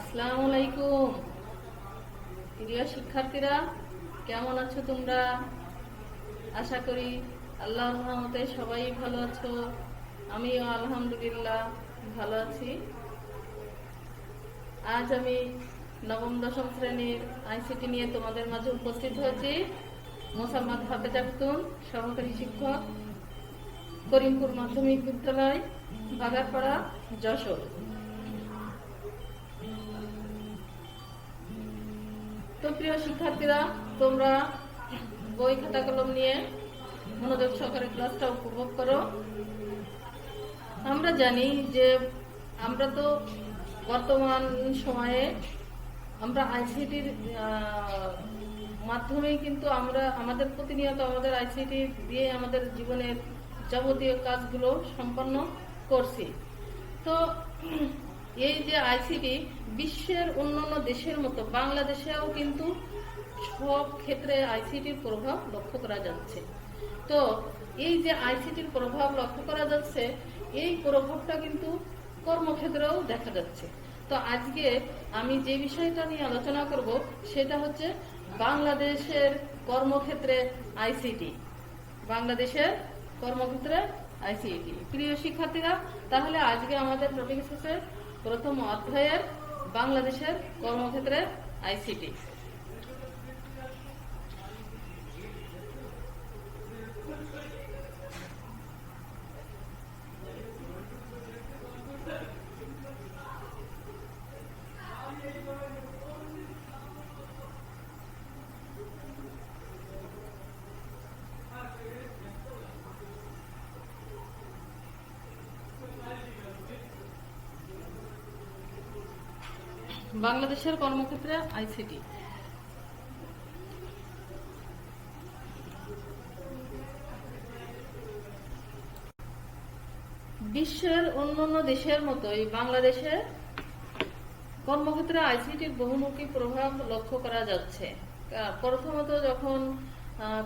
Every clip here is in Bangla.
আসসালামু আলাইকুম প্রিয় শিক্ষার্থীরা, কেমন আছো তোমরা? আশা করি আল্লাহর রহমতে সবাই ভালো আছো। আমিও আলহামদুলিল্লাহ ভালো আছি। আজ আমি নবম দশম শ্রেণীর আইসিটি নিয়ে তোমাদের মাঝে উপস্থিত হয়েছি। মোসাম্মদ হাফেজা খাতুন, সহকারী শিক্ষক, করিমপুর মাধ্যমিক বিদ্যালয়, বাগারপাড়া, যশোর। তো প্রিয় শিক্ষার্থীরা, তোমরা বই খাতা কলম নিয়ে মনোযোগ সহকারে ক্লাসটা উপভোগ করো। আমরা জানি যে আমরা তো বর্তমান সময়ে আমরা আইসিটির মাধ্যমেই কিন্তু আমরা আমাদের প্রতিনিয়ত আমাদের আইসিটি দিয়ে আমাদের জীবনের যাবতীয় কাজগুলো সম্পন্ন করছি। তো এই যে আইসিটি বিশ্বের অন্যান্য দেশের মতো বাংলাদেশেও কিন্তু সব ক্ষেত্রে আইসিটির প্রভাব লক্ষ্য করা যাচ্ছে। তো এই যে আইসিটির প্রভাব লক্ষ্য করা যাচ্ছে, এই প্রভাবটা কিন্তু কর্মক্ষেত্রেও দেখা যাচ্ছে। তো আজকে আমি যে বিষয়টা নিয়ে আলোচনা করব সেটা হচ্ছে বাংলাদেশের কর্মক্ষেত্রে আইসিটি। বাংলাদেশের কর্মক্ষেত্রে আইসিটি। প্রিয় শিক্ষার্থীরা, তাহলে আজকে আমাদের টপিক হচ্ছে প্রথম অধ্যায়ের বাংলাদেশের কর্মক্ষেত্রে আইসিটি। বাংলাদেশের কর্মক্ষেত্রে আইসিটি। বিশ্বের অন্যান্য দেশের মতোই বাংলাদেশে কর্মক্ষেত্রে আইসিটির বহুমুখী প্রভাব লক্ষ্য করা যাচ্ছে। প্রথমত যখন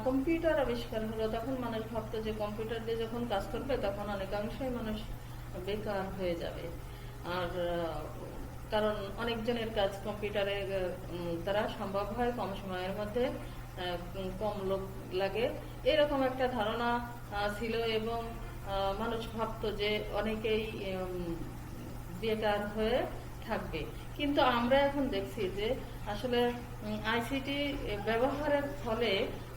কম্পিউটার আবিষ্কার হলো, তখন মানুষ ভাবতো যে কম্পিউটার দিয়ে যখন কাজ করবে তখন অনেকাংশই মানুষ বেকার হয়ে যাবে। আর কারণ অনেকজনের কাজ কম্পিউটারের দ্বারা সম্ভব হয়, কম সময়ের মধ্যে কম লোক লাগে, এরকম একটা ধারণা ছিল। এবং মানুষ ভাবতো যে অনেকেই বেকার হয়ে থাকবে। কিন্তু আমরা এখন দেখছি যে আসলে আইসিটি ব্যবহারের ফলে,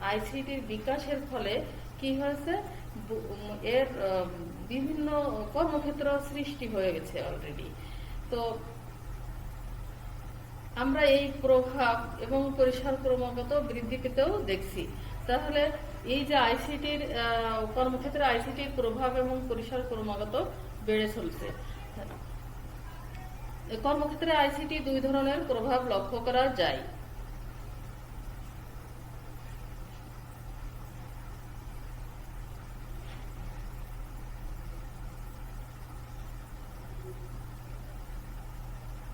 আইসিটির বিকাশের ফলে কি হয়েছে, এর বিভিন্ন কর্মক্ষেত্র সৃষ্টি হয়ে গেছে অলরেডি। তো আমরা এই প্রভাব এবং পরিসর ক্রমাগত বৃদ্ধি পেতেও দেখছি। তাহলে এই যে আইসিটির কর্মক্ষেত্রে আইসিটির প্রভাব এবং পরিসর ক্রমাগত বেড়ে চলছে। কর্মক্ষেত্রে আইসিটি দুই ধরনের প্রভাব লক্ষ্য করা যায়।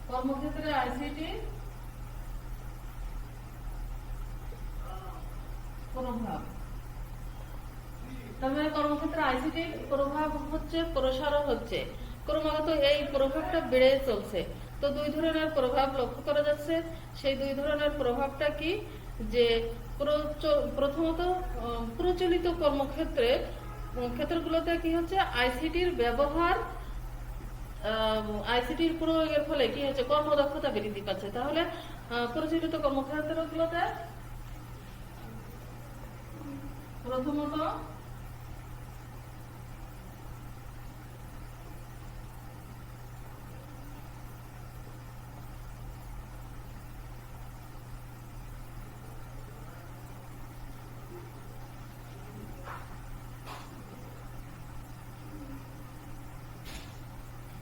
কর্মক্ষেত্রে আইসিটি প্রভাব, তবে কর্মক্ষেত্রে আইসিটির প্রভাব হচ্ছে, প্রসারও হচ্ছে, ক্রমাগত এই প্রভাবটা বেড়ে চলছে। তো দুই ধরনের প্রভাব লক্ষ্য করা যাচ্ছে। সেই দুই ধরনের প্রভাবটা কি, যে প্রথমত প্রচলিত ক্ষেত্রগুলোতে কি হচ্ছে, আইসিটির ব্যবহার, আইসিটির প্রয়োগের ফলে কি হচ্ছে, কর্মদক্ষতা বৃদ্ধি পাচ্ছে। তাহলে প্রচলিত কর্মক্ষেত্রগুলোতে প্রথমত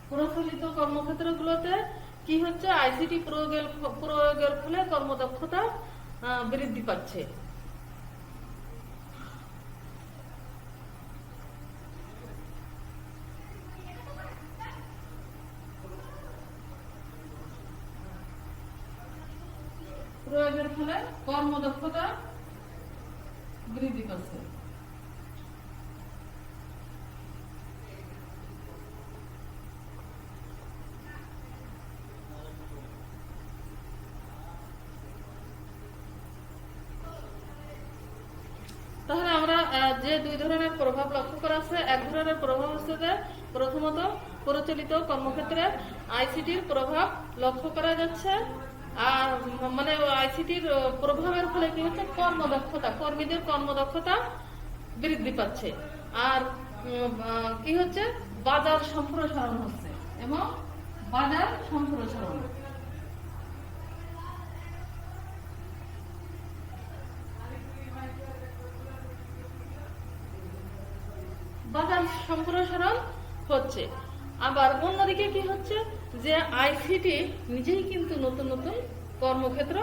প্রচলিত কর্মক্ষেত্রগুলোতে কি হচ্ছে, আইসিটি প্রয়োগের ফলে কর্মদক্ষতা বৃদ্ধি পাচ্ছে। প্রয়োগের ফলে কর্মদক্ষতা বৃদ্ধি পাচ্ছে। যে দুই ধরনের প্রভাব লক্ষ্য করা আছে। এক ধরনের প্রভাব হচ্ছে যে প্রথমত প্রচলিত কর্মক্ষেত্রে আইসিটির প্রভাব লক্ষ্য করা যাচ্ছে। আর মানে আইসিটির প্রভাবের ফলে কি হচ্ছে, কর্মদক্ষতা, কর্মীদের কর্মদক্ষতা বৃদ্ধি পাচ্ছে। আর কি হচ্ছে, বাজার সম্প্রসারণ হচ্ছে এবং বাজার সম্প্রসারণ। বাজার সম্প্রসারণ হচ্ছে। আবার অন্যদিকে কি হচ্ছে, যে আইসিটি নিজেই কিন্তু নতুন নতুন কর্মক্ষেত্র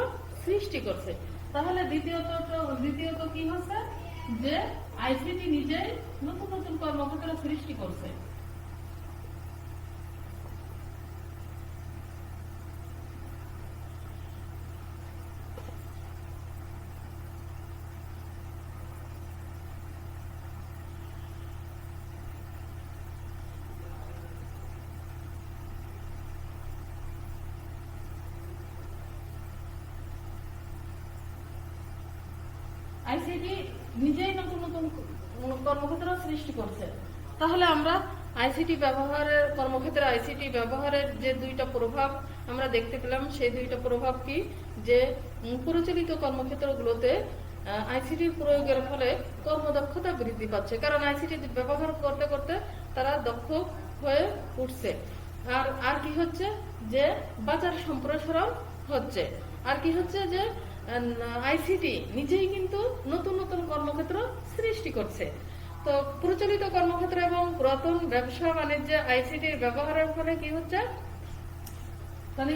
সৃষ্টি করছে। তাহলে দ্বিতীয়ত কি হচ্ছে, যে আইসিটি নিজেই নতুন নতুন কর্মক্ষেত্র সৃষ্টি করছে। আইসিটি নিজেই নতুন নতুন কর্মক্ষেত্র সৃষ্টি করছে। তাহলে আমরা আইসিটি ব্যবহারের কর্মক্ষেত্রে আইসিটি ব্যবহারের যে দুইটা প্রভাব আমরা দেখতে পেলাম, সেই দুইটা প্রভাব কি, যে প্রচলিত কর্মক্ষেত্রগুলোতে আইসিটির প্রয়োগের ফলে কর্মদক্ষতা বৃদ্ধি পাচ্ছে, কারণ আইসিটি ব্যবহার করতে করতে তারা দক্ষ হয়ে উঠছে। আর কি হচ্ছে, যে বাজার সম্প্রসারণ হচ্ছে। আর কি হচ্ছে, যে আইসিটি নিজেই কিন্তু নতুন নতুন কর্মক্ষেত্র সৃষ্টি করছে। তো প্রচলিত কর্মক্ষেত্র এবং পুরাতন ব্যবসা বাণিজ্যে আইসিটির ব্যবহারের ফলে কি হচ্ছে, তাহলে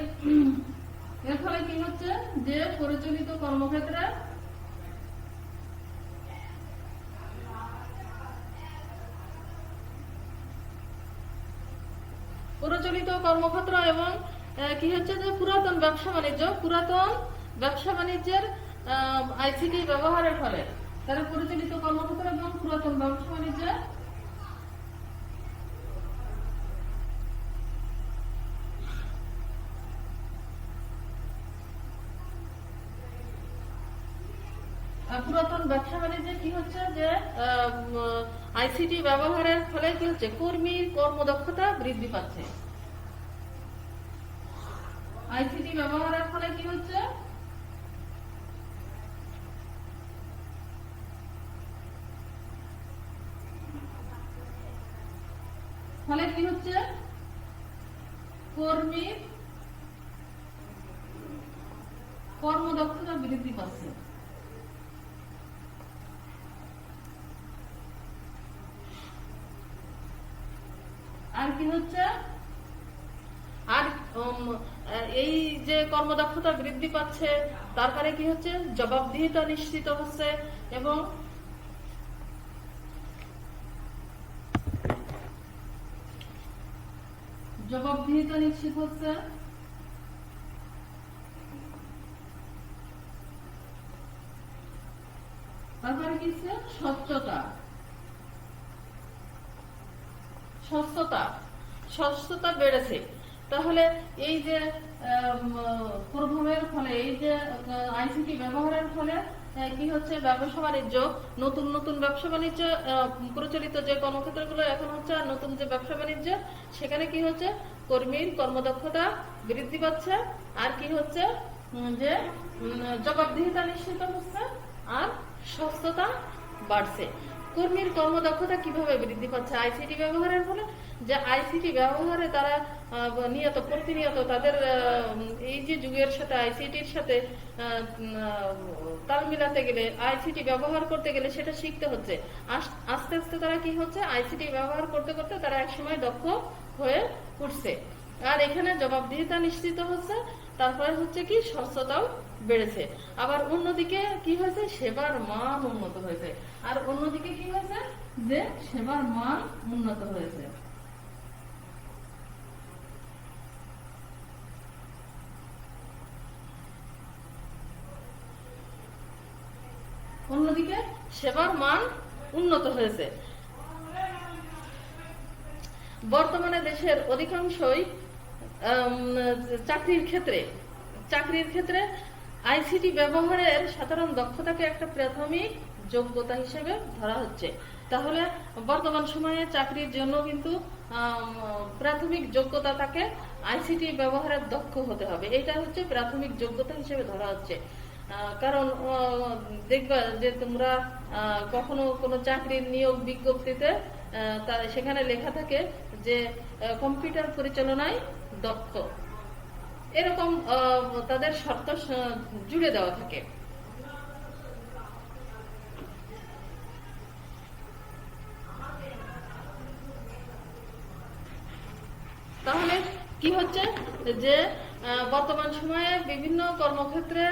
এর ফলে কি হচ্ছে, যে প্রচলিত কর্মক্ষেত্রে এবং কি হচ্ছে, যে পুরাতন ব্যবসা বাণিজ্যের আইসিটি ব্যবহারের ফলে, তারা পরিচালিত কর্মক্ষেত্র এবং পুরাতন ব্যবসা বাণিজ্যের কি হচ্ছে, যে আইসিটি ব্যবহারের ফলে কি হচ্ছে, কর্মীর কর্মদক্ষতা বৃদ্ধি পাচ্ছে। আইসিটি ব্যবহারের ফলে কি হচ্ছে, কর্মীর কর্মদক্ষতা বৃদ্ধি পাচ্ছে। আর কি হচ্ছে, আর এই যে কর্মদক্ষতা বৃদ্ধি পাচ্ছে, তারপরে কি হচ্ছে, জবাবদিহিতা নিশ্চিত হচ্ছে এবং তারপরে কি হচ্ছে, স্বচ্ছতা বেড়েছে। তাহলে এই যে প্রভাবের ফলে, এই যে আইসিটি ব্যবহারের ফলে কি হচ্ছে, ব্যবসা বাণিজ্য, নতুন নতুন ব্যবসা বাণিজ্য, প্রচলিত যে কর্মক্ষেত্রগুলো এখন হচ্ছে, নতুন যে ব্যবসা বাণিজ্য, সেখানে কি হচ্ছে, কর্মীর কর্মদক্ষতা বৃদ্ধি পাচ্ছে। আর কি হচ্ছে, যে জবাবদিহিতা নিশ্চিত হচ্ছে আর স্বচ্ছতা বাড়ছে। কর্মীর কর্মদক্ষতা কিভাবে বৃদ্ধি পাচ্ছে, আইসিটি ব্যবহারের ফলে। যে আইসিটি ব্যবহারে তারা প্রতিনিয়ত তাদের এই যে যুগের সাথে আইসিটির সাথে তাল মিলাতে গেলে, আইসিটি ব্যবহার করতে গেলে সেটা শিখতে হচ্ছে। আস্তে আস্তে তারা কি হচ্ছে, আইসিটি ব্যবহার করতে করতে তারা একসময় দক্ষ হয়ে উঠছে। আর এখানে জবাবদিহিতা নিশ্চিত হচ্ছে, তারপরে হচ্ছে কি, স্বচ্ছতাও বেড়েছে। আবার অন্যদিকে কি হয়েছে, সেবার মান উন্নত হয়েছে। আর অন্যদিকে কি হয়েছে, যে সেবার মান উন্নত হয়েছে। অন্যদিকে সেবার মান উন্নত হয়েছে। বর্তমানে দেশের অধিকাংশই চাকরির ক্ষেত্রে আইসিটি ব্যবহারের সাধারণ দক্ষতাকে একটা প্রাথমিক যোগ্যতা হিসেবে ধরা হচ্ছে। তাহলে বর্তমান সময়ে চাকরির জন্য কিন্তু প্রাথমিক যোগ্যতা তাকে আইসিটি ব্যবহারের দক্ষ হতে হবে, এটা হচ্ছে প্রাথমিক যোগ্যতা হিসেবে ধরা হচ্ছে। কারণ দেখবা যে তোমরা কখনো কোনো চাকরির নিয়োগ বিজ্ঞপ্তিতে সেখানে লেখা থাকে যে কম্পিউটার পরিচালনায় দক্ষ, এরকম তাদের শর্ত জুড়ে দেওয়া থাকে। তাহলে কি হচ্ছে যে বর্তমান সময়ে বিভিন্ন কর্মক্ষেত্রে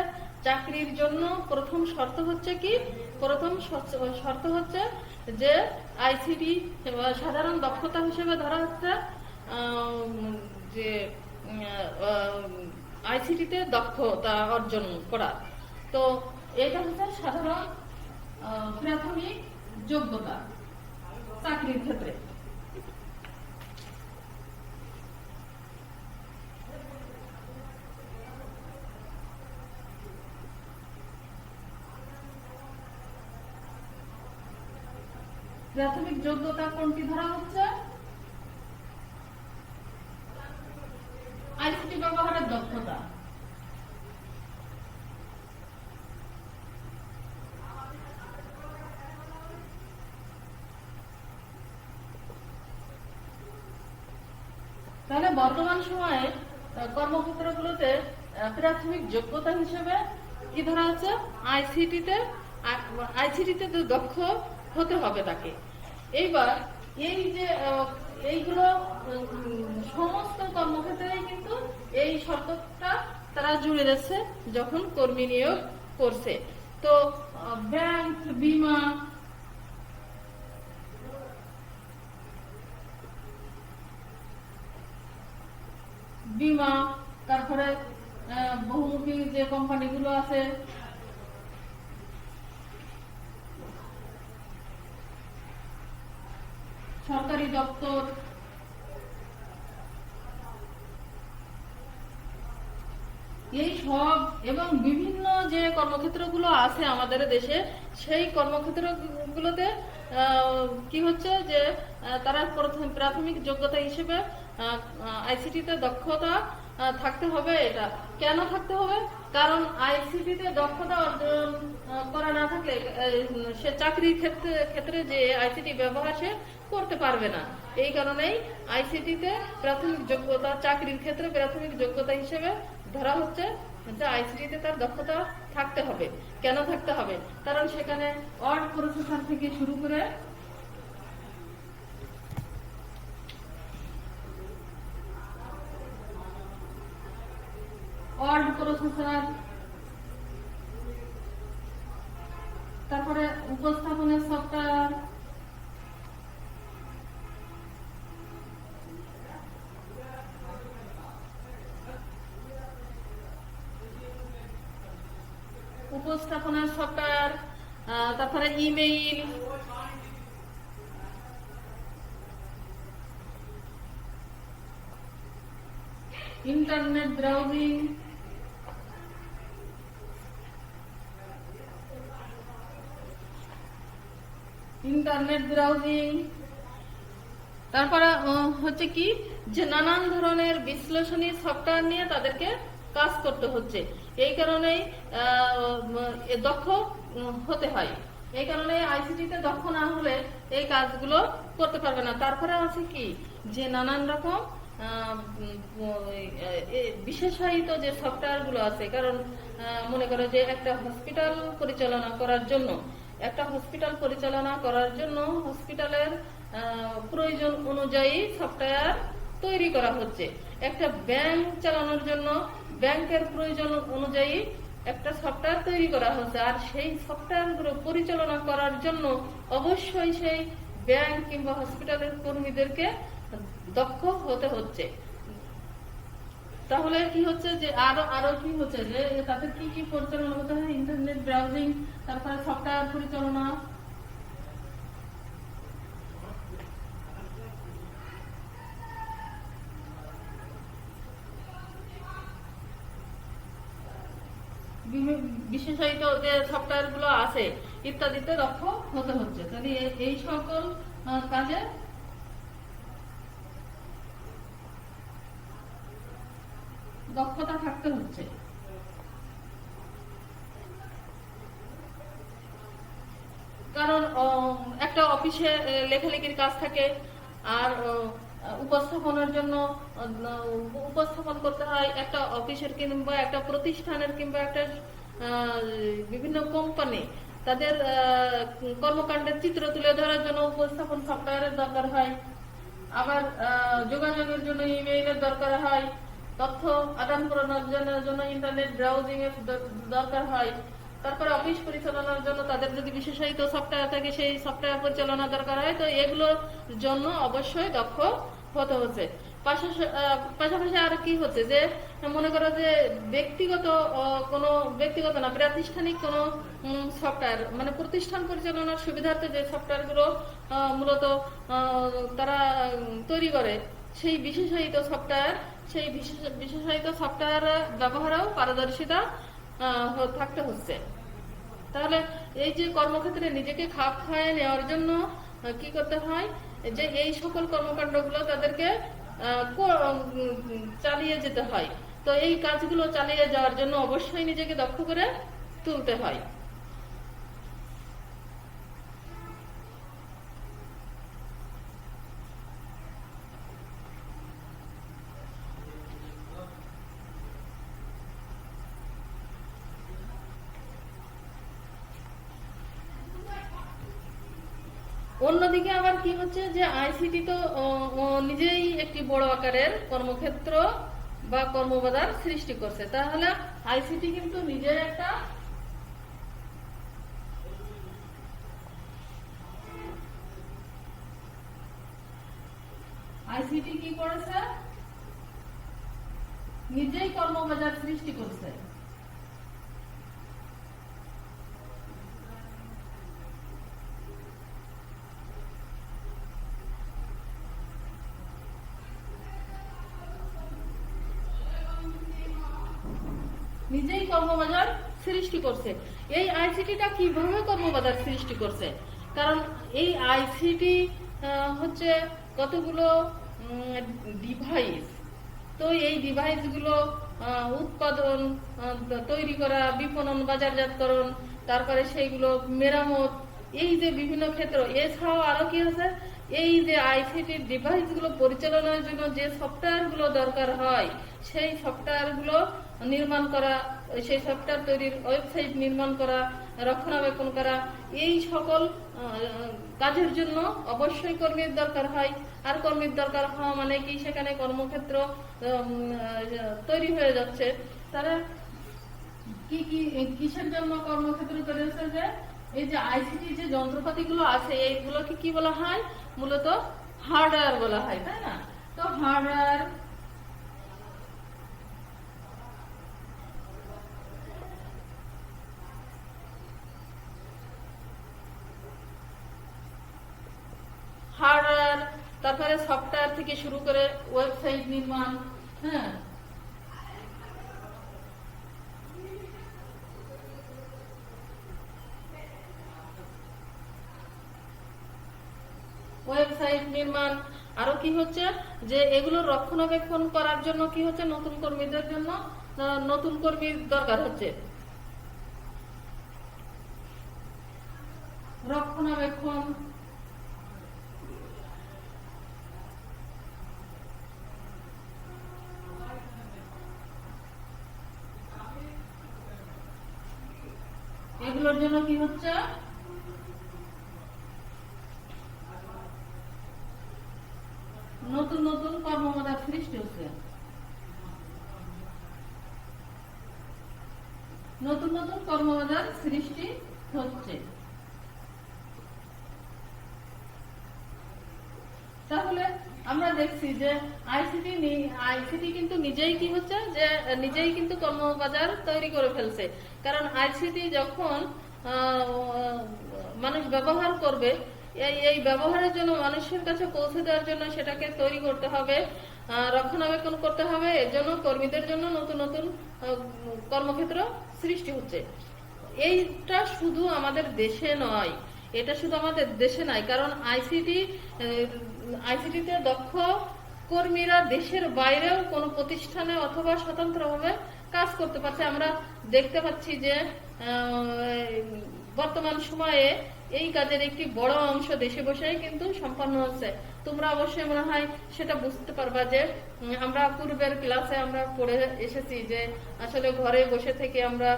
চাকরির জন্য প্রথম শর্ত হচ্ছে কি, প্রথম শর্ত হচ্ছে যে আইসিটি সাধারণ দক্ষতা হিসেবে ধরা হচ্ছে যে আইসিটিতে দক্ষতা অর্জন করা। তো এটা হচ্ছে সাধারণ প্রাথমিক যোগ্যতা চাকরির ক্ষেত্রে। প্রাথমিক যোগ্যতা কোনটি ধরা হচ্ছে? আইসিটি ব্যবহারের দক্ষতা। তাহলে বর্তমান সময়ে কর্মক্ষেত্রগুলোতে প্রাথমিক যোগ্যতা হিসেবে কি ধরা হচ্ছে? আইসিটিতে দক্ষ হতে হবে তাকে। এইবার এই যে এইগুলো সমস্ত কর্মক্ষেত্রেই কিন্তু এই শর্তটা তারা জুড়ে যাচ্ছে যখন কর্মী নিয়োগ করছে। তো ব্যাংক, বিমা, তারপরে বহুমুখী যে কোম্পানিগুলো আছে, সরকারি দপ্তর, এই সব এবং বিভিন্ন যে কর্মক্ষেত্রগুলো আছে আমাদের দেশে, সেই কর্মক্ষেত্রগুলোতে কি হচ্ছে যে তারা প্রাথমিক যোগ্যতা হিসেবে আইসিটিতে দক্ষতা থাকতে হবে। এটা কেন থাকতে হবে? কারণ আইসিটিতে দক্ষতা অর্জন করা না থাকলে সে চাকরির ক্ষেত্রে যে আইসিটি ব্যবহার সে করতে পারবে না। এই কারণেই আইসিটিতে প্রাথমিক যোগ্যতা চাকরির ক্ষেত্রে প্রাথমিক যোগ্যতা হিসেবে ধরা হচ্ছে যে আইসিটিতে তার দক্ষতা থাকতে হবে। কেন থাকতে হবে? কারণ সেখানে ওয়ার্ড প্রসেসর থেকে শুরু করে তারপরে উপস্থাপনের সফটওয়্যার, তারপরে ইমেইল, ইন্টারনেট ব্রাউজিং, তারপরে হচ্ছে কি যে নানান ধরনের বিশ্লেষণী সফটওয়্যার নিয়ে তাদেরকে কাজ করতে হচ্ছে। এই কারণেই দক্ষ হতে হয়। এই কারণে আইসিটিতে দক্ষ না হলে এই কাজগুলো করতে পারবে না। তারপরে আছে কি যে নানান রকম বিশেষায়িত যে সফটওয়্যার গুলো আছে। কারণ মনে করো যে একটা হসপিটাল পরিচালনা করার জন্য হসপিটালের প্রয়োজন অনুযায়ী সফটওয়্যার তৈরি করা হচ্ছে। একটা ব্যাংক চালানোর জন্য ব্যাংকের প্রয়োজন অনুযায়ী একটা সফটওয়্যার তৈরি করা হচ্ছে। আর সেই সফটওয়্যারগুলো পরিচালনা করার জন্য অবশ্যই সেই ব্যাংক কিংবা হসপিটালের কর্মীদেরকে দক্ষ হতে হচ্ছে। তাহলে কি হচ্ছে যে আরো কি হচ্ছে যে তাদের কি কি পরিচালনা হতে হয়? ইন্টারনেট ব্রাউজিং, তারপরে সফটওয়্যার পরিচালনা, বিশেষায়িত যে সফটওয়্যার গুলো আছে ইত্যাদিতে দক্ষ হতে হচ্ছে। তাহলে এই সকল কাজে দক্ষতা থাকতে হচ্ছে। কারণ একটা অফিসে লেখালেখির কাজ থাকে, আর উপস্থাপনের জন্য উপস্থাপন করতে হয় একটা অফিসের কিংবা একটা প্রতিষ্ঠানের কিংবা একটা বিভিন্ন কোম্পানি তাদের কর্মকাণ্ডের চিত্র তুলে ধরার জন্য উপস্থাপন সফটওয়্যারের দরকার হয়। আবার যোগাযোগের জন্য ইমেইলের দরকার হয়, তথ্য আদান প্রদানের জন্য ইন্টারনেট ব্রাউজিং এর দরকার হয়। তারপরে অফিস পরিচালনার জন্য তাদের যদি বিশেষায়িত সফটওয়্যার থাকে সেই সফটওয়্যার পরিচালনা দরকার হয়। তো এগুলোর জন্য অবশ্যই দক্ষ হতে হচ্ছে। পাশাপাশি আর কি হচ্ছে যে মনে করো যে ব্যক্তিগত না প্রাতিষ্ঠানিক কোনো সফটওয়্যার, মানে প্রতিষ্ঠান পরিচালনার সুবিধার্থে যে সফটওয়্যার গুলো মূলত তারা তৈরি করে, সেই বিশেষায়িত সফটওয়্যার ব্যবহারেও পারদর্শিতা থাকতে হচ্ছে। তাহলে এই যে কর্মক্ষেত্রে নিজেকে খাপ খাইয়ে নেওয়ার জন্য কি করতে হয়, যে এই সকল কর্মকাণ্ডগুলো তাদেরকে চালিয়ে যেতে হয়। তো এই কাজগুলো চালিয়ে যাওয়ার জন্য অবশ্যই নিজেকে দক্ষ করে তুলতে হয়। অন্যদিকে আবার কি হচ্ছে যে আইসিটি তো নিজেই একটি বড় আকারের কর্মক্ষেত্র বা কর্মবাজার সৃষ্টি করছে। তাহলে আইসিটি কিন্তু নিজের একটা আইসিটি কি করেছে, নিজেই কর্মবাজার সৃষ্টি করছে। নিজেই কর্মবাজার সৃষ্টি করছে। এই আইসিটিটা কিভাবে কর্মবাজার সৃষ্টি করছে? কারণ এই আইসিটি হচ্ছে কতগুলো ডিভাইস। তো এই ডিভাইসগুলো উৎপাদন, তৈরি করা, বিপণন, বাজারজাতকরণ, তারপরে সেইগুলো মেরামত, এই যে বিভিন্ন ক্ষেত্র। এছাড়াও আরো কি আছে, এই যে আইসিটি ডিভাইসগুলো পরিচালনার জন্য যে সফটওয়্যারগুলো দরকার হয়, সেই সফটওয়্যারগুলো নির্মাণ করা, সেই সফটওয়্যার তৈরির ওয়েবসাইট নির্মাণ করা, রক্ষণাবেক্ষণ করা, এই সকল কাজের জন্য অবশ্যই কর্মীর দরকার হয়। আর কর্মীর দরকার হওয়া মানে কি, সেখানে কর্মক্ষেত্র তৈরি হয়ে যাচ্ছে। তারা কিসের জন্য কর্মক্ষেত্র তৈরি হচ্ছে? যে এই যে আইসিটি যে যন্ত্রপাতিগুলো আছে, এইগুলোকে কি বলা হয়? মূলত হার্ডওয়্যার বলা হয়, তাই না? তো হার্ডওয়্যার তারপরে সফটওয়্যার থেকে শুরু করে ওয়েবসাইট নির্মাণ, হ্যাঁ, ওয়েবসাইট নির্মাণ। আরো কি হচ্ছে যে এগুলো রক্ষণাবেক্ষণ করার জন্য কি হচ্ছে, নতুন কর্মীদের জন্য নতুন কর্মীর দরকার হচ্ছে। রক্ষণাবেক্ষণ, এগুলোর জন্য কি হচ্ছে, নতুন নতুন কর্মবাজার সৃষ্টি হচ্ছে। নতুন নতুন কর্মবাজার সৃষ্টি হচ্ছে। তাহলে আমরা দেখছি যে আইসিটি কিন্তু নিজেই কি হচ্ছে, যে নিজেই কিন্তু কর্মবাজার তৈরি করে ফেলছে। কারণ আইসিটি যখন মানুষ ব্যবহার করবে, এই ব্যবহারের জন্য মানুষের কাছে পৌঁছে দেওয়ার জন্য সেটাকে তৈরি করতে হবে, রক্ষণাবেক্ষণ করতে হবে। এর জন্য কর্মীদের জন্য নতুন নতুন কর্মক্ষেত্র সৃষ্টি হচ্ছে। এইটা শুধু আমাদের দেশে নয়, এটা শুধু আমাদের দেশে নয়, কারণ আইসিটিতে দক্ষ কর্মীরা দেশের বাইরেও কোনো প্রতিষ্ঠানে অথবা স্বতন্ত্রভাবে কাজ করতে পারছে। আমরা দেখতে পাচ্ছি যে বর্তমান সময়ে এই কাজের একটি বড় অংশ দেশে বসেই কিন্তু সম্পন্ন হচ্ছে। তোমরা অবশ্যই মনে হয় সেটা বুঝতে পারবা যে আমরা পূর্বের ক্লাসে আমরা পড়ে এসেছি যে আসলে ঘরে বসে থেকে আমরা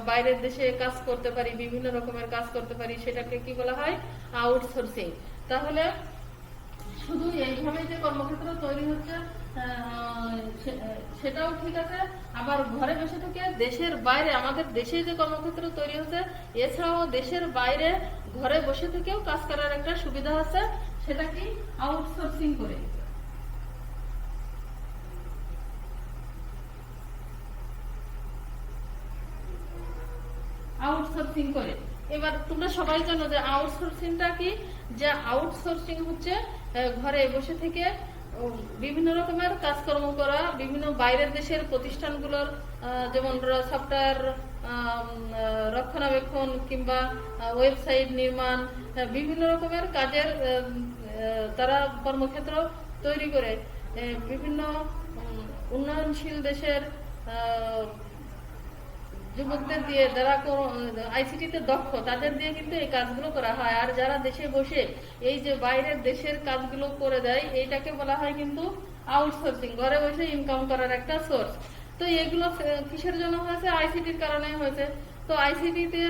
বাইরের দেশে কাজ করতে পারি, বিভিন্ন রকমের কাজ করতে পারি, সেটাকে কি বলা হয়? আউটসোর্সিং। তাহলে শুধু এইভাবে যে কর্মক্ষেত্র তৈরি হচ্ছে সেটাও ঠিক আছে, আবার ঘরে বসে থেকে দেশের বাইরে আমাদের দেশে যে কর্মক্ষেত্র তৈরি হচ্ছে, এছাড়াও দেশের বাইরে ঘরে বসে থেকেও কাজ করার একটা সুবিধা আছে, সেটা কি? আউটসোর্সিং করে। আউটসোর্সিং করে। এবার তোমরা সবাই জানো যে আউটসোর্সিংটা কি? যে আউটসোর্সিং হচ্ছে ঘরে বসে থেকে বিভিন্ন রকমের কাজকর্ম করা, বিভিন্ন বাইরের দেশের প্রতিষ্ঠানগুলোর যেমন সফটওয়্যার রক্ষণাবেক্ষণ কিংবা ওয়েবসাইট নির্মাণ, বিভিন্ন রকমের কাজের তারা কর্মক্ষেত্র তৈরি করে বিভিন্ন উন্নয়নশীল দেশের যুবকদের দিয়ে, যারা আইসিটিতে দক্ষ তাদের দিয়ে কিন্তু এই কাজগুলো করা হয়। আর যারা দেশে বসে এই যে বাইরের দেশের কাজগুলো করে দেয়, এইটাকে বলা হয় কিন্তু আউটসোর্সিং, ঘরে বসে ইনকাম করার একটা সোর্স। তো এগুলো কিসের জন্য হয়েছে? আইসিটির কারণে হয়েছে। তো আইসিটিতে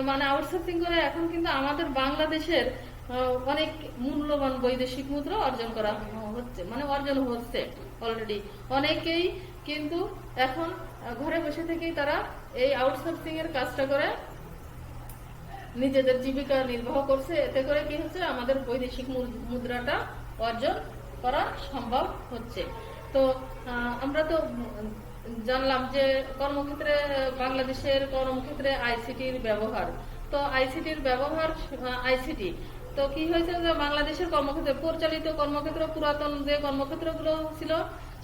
মানে আউটসোর্সিং করে এখন কিন্তু আমাদের বাংলাদেশের অনেক মূল্যবান বৈদেশিক মুদ্রা অর্জন করা হচ্ছে, মানে অর্জন হচ্ছে অলরেডি। অনেকেই কিন্তু এখন ঘরে বসে থেকেই তারা এই আউটসোর্সিং এর কাজটা করে নিজেদের জীবিকা নির্বাহ করছে। এতে করে কি হচ্ছে? আমাদের বৈদেশিক মুদ্রাটা অর্জন করা সম্ভব হচ্ছে। তো আমরা তো জানলাম যে কর্মক্ষেত্রে, বাংলাদেশের কর্মক্ষেত্রে আইসিটির ব্যবহার। তো আইসিটির ব্যবহার, আইসিটি তো কি হয়েছে যে বাংলাদেশের কর্মক্ষেত্রে পরিচালিত কর্মক্ষেত্র, পুরাতন যে কর্মক্ষেত্রগুলো ছিল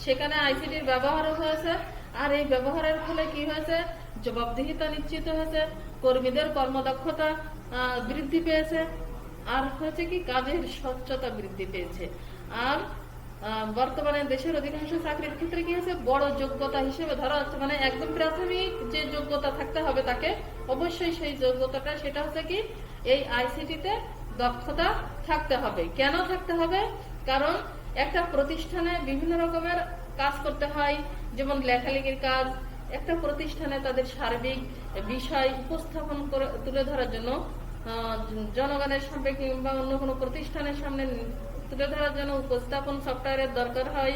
সেখানে আইসিটির ব্যবহারও হয়েছে। আর এই ব্যবহারের ফলে কি হয়েছে? জবাবদিহিতা নিশ্চিত হয়েছে, কর্মীদের কর্মদক্ষতা বৃদ্ধি পেয়েছে, আর হচ্ছে কি কাজের স্বচ্ছতা বৃদ্ধি পেয়েছে। আর বর্তমানে দেশের অধিকাংশ চাকরির ক্ষেত্রে কি হয়েছে? বড় যোগ্যতা হিসেবে ধরা হচ্ছে, মানে একদম প্রাথমিক যে যোগ্যতা থাকতে হবে তাকে অবশ্যই সেই যোগ্যতাটা, সেটা হচ্ছে কি এই আইসিটিতে দক্ষতা থাকতে হবে। কেন থাকতে হবে? কারণ একটা প্রতিষ্ঠানে বিভিন্ন রকমের কাজ করতে হয়, যেমন লেখালেখির কাজ। একটা প্রতিষ্ঠানে তাদের সার্বিক বিষয় উপস্থাপন করে তুলে ধরার জন্য, জনগণের সামনে কিংবা অন্য কোনো প্রতিষ্ঠানের সামনে তুলে ধরার জন্য উপস্থাপন সফটওয়্যারের দরকার হয়।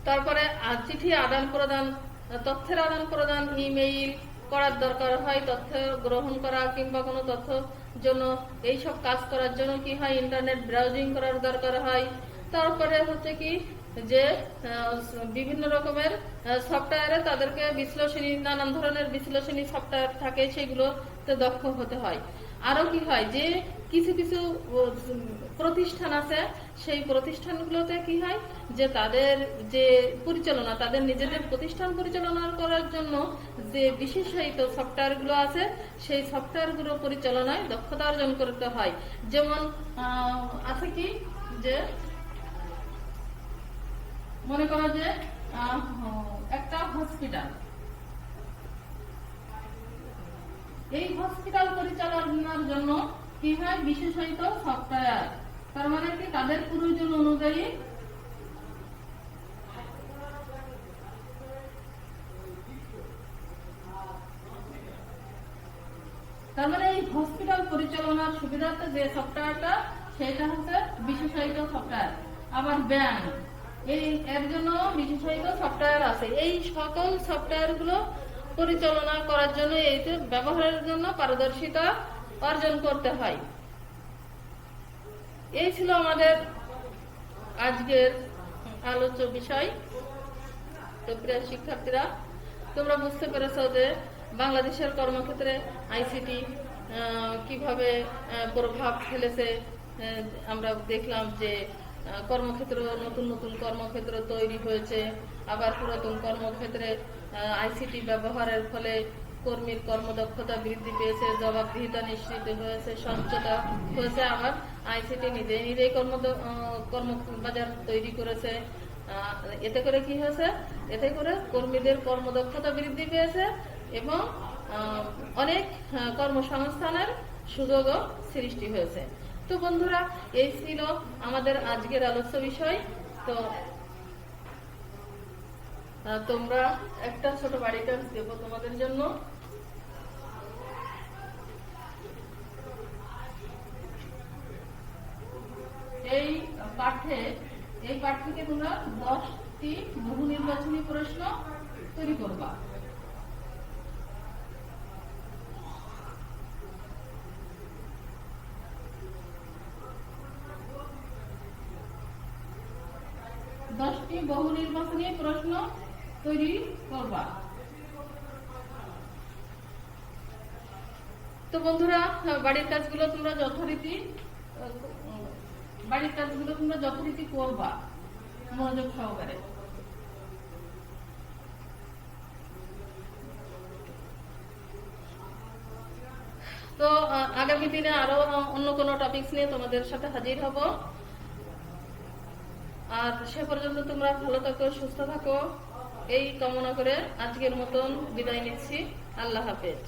তারপরে চিঠি আদান প্রদান, তথ্যের আদান প্রদান, ইমেইল করার দরকার হয়, তথ্য গ্রহণ করা কিংবা কোনো তথ্য জন্য এইসব কাজ করার জন্য কি হয়? ইন্টারনেট ব্রাউজিং করার দরকার হয়। তারপরে হচ্ছে কি যে বিভিন্ন রকমের সফটওয়্যারে তাদেরকে বিশ্লেষণী, নানান ধরনের বিশ্লেষণী সফটওয়্যার থাকে, সেগুলোতে দক্ষ হতে হয়। আরো কি হয় যে কিছু কিছু প্রতিষ্ঠান আছে, সেই প্রতিষ্ঠানগুলোতে কি হয় যে তাদের যে পরিচালনা, তাদের নিজেদের প্রতিষ্ঠান পরিচালনা করার জন্য যে বিশেষায়িত সফটওয়্যার গুলো আছে, সেই সফটওয়্যার গুলো পরিচালনায় দক্ষতা অর্জন করতে হয়। যেমন আছে কি যে মনে করো যে একটা হসপিটাল, এই হসপিটাল পরিচালনার জন্য কি হয়? বিশেষায়িত সফটওয়্যার। তার মানে কি তাদের প্রয়োজন অনুযায়ী তার মানে এই হসপিটাল পরিচালনার সুবিধাতে যে সফটওয়্যারটা, সেটা হচ্ছে বিশেষায়িত সফটওয়্যার। আবার ব্যাংক, এর জন্য বিশেষায়িত সফটওয়্যার আছে। এই সকল সফটওয়্যার গুলো পরিচালনা করার জন্য, এই ব্যবহারের জন্য পারদর্শিতা অর্জন করতে হয়। এই ছিল আমাদের আজকের আলোচ্য বিষয়। তো প্রিয় শিক্ষার্থীরা, তোমরা বুঝতে পেরেছ যে বাংলাদেশের কর্মক্ষেত্রে আইসিটি কিভাবে প্রভাব ফেলেছে। আমরা দেখলাম যে কর্মক্ষেত্র, নতুন নতুন কর্মক্ষেত্র তৈরি হয়েছে, আবার পুরাতন কর্মক্ষেত্রে আইসিটি ব্যবহারের ফলে কর্মীর কর্মদক্ষতা বৃদ্ধি পেয়েছে, জবাবদিহিতা নিশ্চিত হয়েছে, স্বচ্ছতা হয়েছে, আবার আইসিটি নিজেই কর্মবাজার তৈরি করেছে। এতে করে কি হয়েছে? এতে করে কর্মীদের কর্মদক্ষতা বৃদ্ধি পেয়েছে এবং অনেক কর্মসংস্থানের সুযোগও সৃষ্টি হয়েছে। তো বন্ধুরা, এই ছিল আমাদের আজকের আলোচ্য বিষয়। তো তোমরা একটা ছোট বাড়ি কাজ দেব তোমাদের জন্য। এই পাঠ থেকে তোমরা 10টি বহু নির্বাচনী প্রশ্ন তৈরি করবা। বহু নির্বাচনী প্রশ্ন তৈরি করবা। তো বন্ধুরা, বাড়ির কাজগুলো তোমরা যথারীতি করবা মনোযোগ সহকারে। তো আগামী দিনে আরো অন্য কোনো টপিকস নিয়ে তোমাদের সাথে হাজির হব। আর সে পর্যন্ত তোমরা ভালো থাকো, সুস্থ থাকো, এই কামনা করে আজকের মতন বিদায় নিচ্ছি। আল্লাহ হাফেজ।